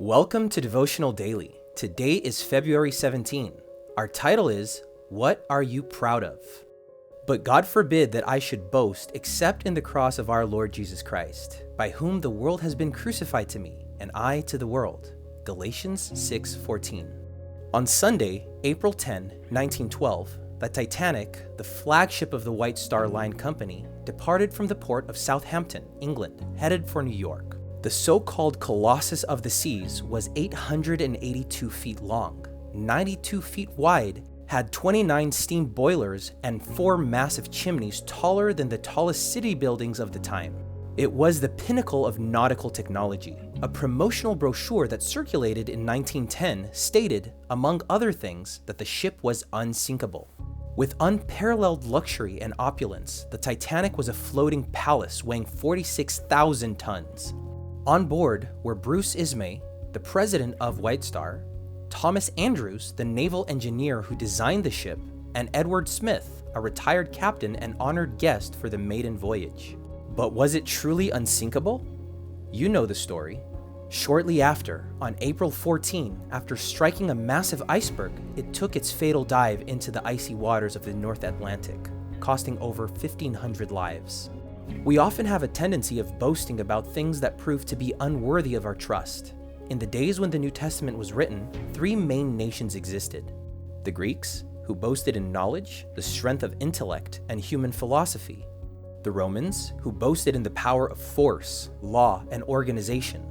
Welcome to Devotional Daily. Today is February 17. Our title is, What Are You Proud of? But God forbid that I should boast except in the cross of our Lord Jesus Christ, by whom the world has been crucified to me, and I to the world. Galatians 6:14. On Sunday, April 10, 1912, the Titanic, the flagship of the White Star Line Company, departed from the port of Southampton, England, headed for New York. The so-called Colossus of the Seas was 882 feet long, 92 feet wide, had 29 steam boilers, and 4 massive chimneys taller than the tallest city buildings of the time. It was the pinnacle of nautical technology. A promotional brochure that circulated in 1910 stated, among other things, that the ship was unsinkable. With unparalleled luxury and opulence, the Titanic was a floating palace weighing 46,000 tons. On board were Bruce Ismay, the president of White Star, Thomas Andrews, the naval engineer who designed the ship, and Edward Smith, a retired captain and honored guest for the maiden voyage. But was it truly unsinkable? You know the story. Shortly after, on April 14, after striking a massive iceberg, it took its fatal dive into the icy waters of the North Atlantic, costing over 1,500 lives. We often have a tendency of boasting about things that prove to be unworthy of our trust. In the days when the New Testament was written, 3 main nations existed. The Greeks, who boasted in knowledge, the strength of intellect, and human philosophy. The Romans, who boasted in the power of force, law, and organization.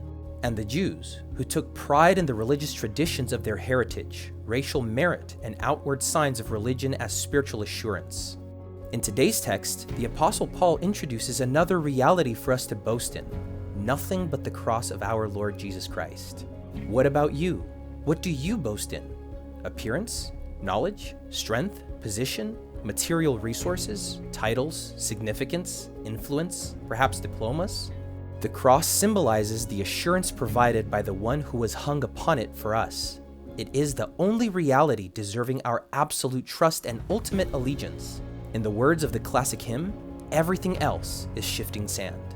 And the Jews, who took pride in the religious traditions of their heritage, racial merit, and outward signs of religion as spiritual assurance. In today's text, the Apostle Paul introduces another reality for us to boast in: nothing but the cross of our Lord Jesus Christ. What about you? What do you boast in? Appearance? Knowledge? Strength? Position? Material resources? Titles? Significance? Influence? Perhaps diplomas? The cross symbolizes the assurance provided by the one who was hung upon it for us. It is the only reality deserving our absolute trust and ultimate allegiance. In the words of the classic hymn, everything else is shifting sand.